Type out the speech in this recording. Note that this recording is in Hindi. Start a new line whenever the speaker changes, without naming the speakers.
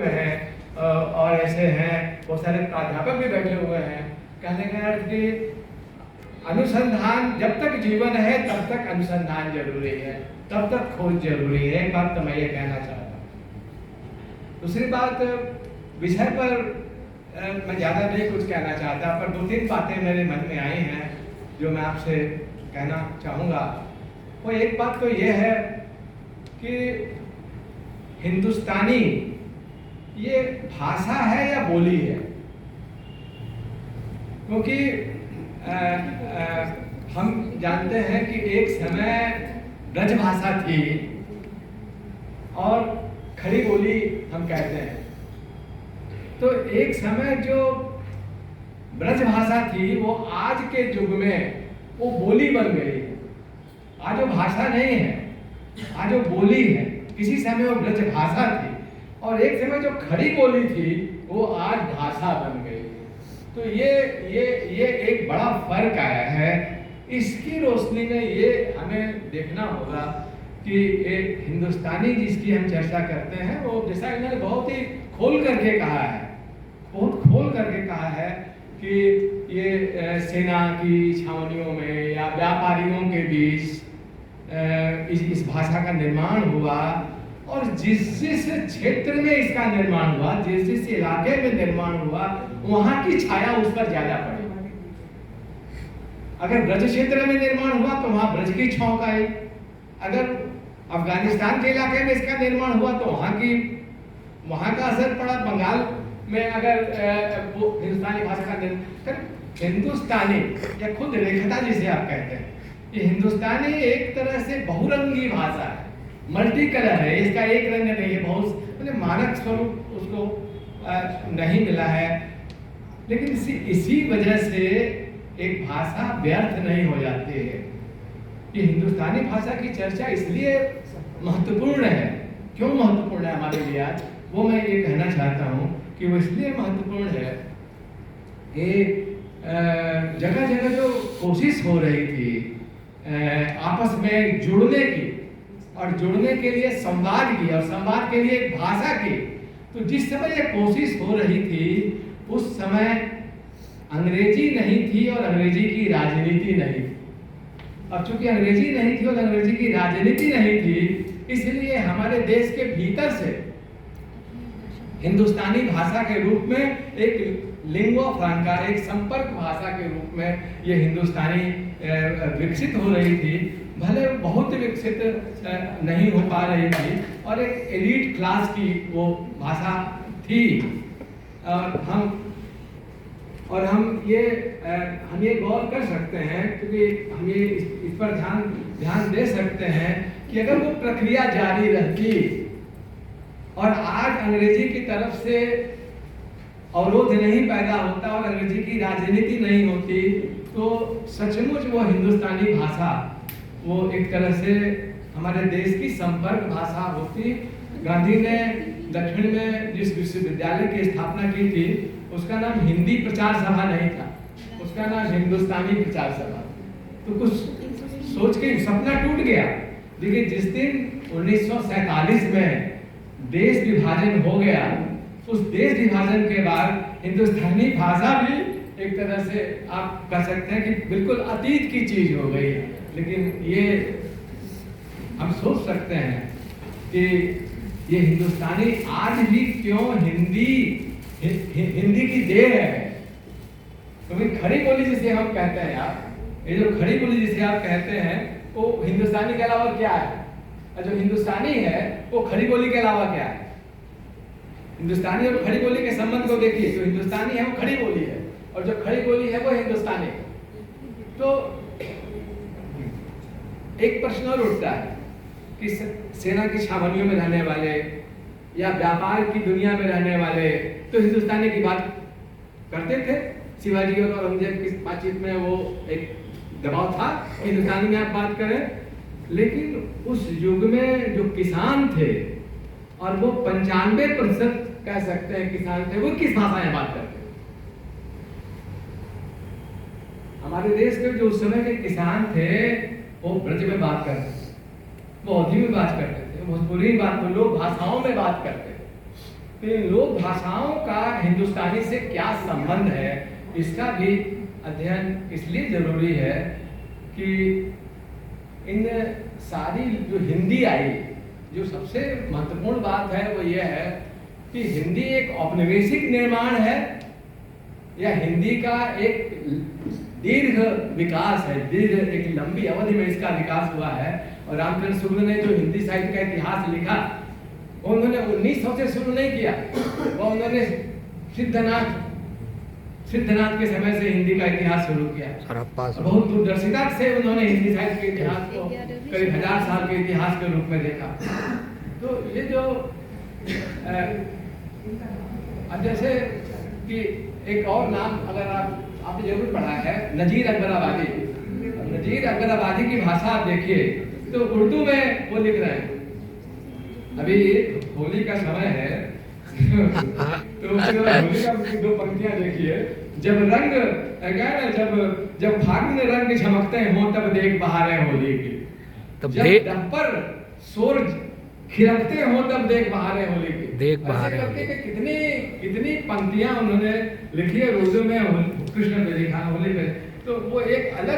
हैं और ऐसे हैं, बहुत सारे प्राध्यापक भी बैठे हुए हैं। कहने का अर्थ कि अनुसंधान, जब तक जीवन है तब तक अनुसंधान जरूरी है, तब तक खोज जरूरी है। एक बात तो मैं ये कहना चाहता हूँ। दूसरी बात, विषय पर मैं ज़्यादा नहीं कुछ कहना चाहता, पर दो तीन बातें मेरे मन में आई हैं जो मैं आपसे कहना चाहूँगा। वो एक बात तो ये है कि हिंदुस्तानी ये भाषा है या बोली है? क्योंकि हम जानते हैं कि एक समय ब्रज भाषा थी और खड़ी बोली हम कहते हैं। तो एक समय जो ब्रज भाषा थी वो आज के युग में वो बोली बन गई। आज वो भाषा नहीं है, आज वो बोली है। किसी समय वो ब्रज भाषा थी और एक समय जो खड़ी बोली थी वो आज भाषा बन गई। तो ये एक बड़ा फर्क आया है। इसकी रोशनी में ये हमें देखना होगा कि एक हिंदुस्तानी जिसकी हम चर्चा करते हैं वो, जैसा इन्होंने बहुत ही खोल करके कहा है, बहुत खोल करके कहा है कि ये सेना की छावनियों में या व्यापारियों के बीच इस भाषा का निर्माण हुआ और जिस जिस क्षेत्र में इसका निर्माण हुआ, जिस जिस इलाके में निर्माण हुआ, वहां की छाया उस पर ज्यादा पड़ी। अगर ब्रज क्षेत्र में निर्माण हुआ तो वहां ब्रज की छौंक आई। अगर अफगानिस्तान के इलाके में इसका निर्माण हुआ तो वहां का असर पड़ा। बंगाल में अगर वो हिंदुस्तानी भाषा का निर्माण, हिंदुस्तानी या खुद रेखता जिसे आप कहते हैं, ये हिंदुस्तानी एक तरह से बहुरंगी भाषा है, मल्टी कलर है। इसका एक रंग नहीं है, बहुत मानक स्वरूप उसको नहीं मिला है। लेकिन इसी वजह से एक भाषा व्यर्थ नहीं हो जाती है। ये हिंदुस्तानी भाषा की चर्चा इसलिए महत्वपूर्ण है। क्यों महत्वपूर्ण है हमारे लिए आज, वो मैं ये कहना चाहता हूँ कि वो इसलिए महत्वपूर्ण है कि जगह जगह जो कोशिश हो रही थी आपस में जुड़ने की और जुड़ने के लिए संवाद की और संवाद के लिए भाषा की, तो जिस समय ये कोशिश हो रही थी उस समय अंग्रेजी नहीं थी और अंग्रेजी की राजनीति नहीं थी। अब चूंकि अंग्रेजी नहीं थी और अंग्रेजी की राजनीति नहीं थी, इसलिए हमारे देश के भीतर से हिंदुस्तानी भाषा के रूप में एक लिंगुआ फ्रांका, एक संपर्क भाषा के रूप में ये हिंदुस्तानी विकसित हो रही थी। भले बहुत विकसित नहीं हो पा रही थी और एक एलीट क्लास की वो भाषा थी। और हम ये गौर कर सकते हैं, क्योंकि हम ये इस पर ध्यान दे सकते हैं कि अगर वो प्रक्रिया जारी रहती और आज अंग्रेजी की तरफ से अवरोध नहीं पैदा होता और अंग्रेजी की राजनीति नहीं होती, तो सचमुच वो हिंदुस्तानी भाषा वो एक तरह से हमारे देश की संपर्क भाषा होती। गांधी ने दक्षिण में जिस विश्वविद्यालय की स्थापना की थी उसका नाम हिंदी प्रचार सभा नहीं था, उसका नाम हिंदुस्तानी प्रचार सभा। तो कुछ सोच के सपना टूट गया। लेकिन जिस दिन 1947 में देश विभाजन हो गया, उस देश विभाजन के बाद हिंदुस्तानी भाषा भी एक तरह से आप कह सकते हैं कि बिल्कुल अतीत की चीज हो गई। लेकिन ये हम सोच सकते हैं कि ये हिंदुस्तानी आज भी क्यों हिंदी की देर है। क्योंकि खड़ी बोली जिसे हम कहते हैं, आप ये जो खड़ी बोली जिसे आप कहते हैं वो हिंदुस्तानी के अलावा क्या है? और जो हिंदुस्तानी है वो खड़ी बोली के अलावा क्या है? हिंदुस्तानी और खड़ी बोली के संबंध को देखिए, जो हिंदुस्तानी है वो खड़ी बोली है और जो खड़ी बोली है वो हिंदुस्तानी है। तो एक प्रश्न और उठता है कि सेना की छावनियों में रहने वाले या व्यापार की दुनिया में रहने वाले तो हिंदुस्तानी की बात करते थे। शिवाजी और औरंगजेब की बातचीत में वो एक दबाव था कि हिंदुस्तानी में आप बात करें। लेकिन उस युग में जो किसान थे और वो 95% कह सकते हैं किसान थे, वो किस भाषा में बात करते थे? हमारे देश के जो उस समय के किसान थे वो ब्रज में बात करते थे, वो अवधी में बात करते थे, भोजपुरी बात, लोग भाषाओं में बात करते थे। तो इन लोक भाषाओं का हिंदुस्तानी से क्या संबंध है, इसका भी अध्ययन इसलिए जरूरी है कि इन सारी जो हिंदी आई, जो सबसे महत्वपूर्ण बात है वो ये है कि हिंदी एक औपनिवेशिक निर्माण है या हिंदी का एक दीर्घ विकास है, दीर्घ एक लंबी अवधि में इसका विकास हुआ है। और रामचंद्र शुक्ल ने जो हिंदी साहित्य का इतिहास लिखा, उन्होंने 1900 से शुरू नहीं किया, वो उन्होंने सिद्धनाथ के समय से हिंदी का इतिहास शुरू किया। बहुत दूरदर्शिता से उन्होंने हिंदी साहित्य के इतिहास को करीब 1000 साल के इतिहास के रूप में देखा। तो ये जो जैसे कि एक और नाम अगर आपने जरूर पढ़ा है, नजीर अकबराबादी। नजीर अकबराबादी की भाषा आप देखिए तो उर्दू में वो लिख रहे हैं। अभी होली का समय है तो उसके बाद होली का दो पंक्तियां देखिए, जब रंग जब फागुन रंग झमकते हो तब देख बहारें होली की, जब डंपर सोर खिलकते हो तब देख बहारें होली की।
देख बहारें
करके कितनी पंक्तियां उन्होंने लिखी है उर्दू में कृष्ण पे लिखा होली पे। तो वो एक अलग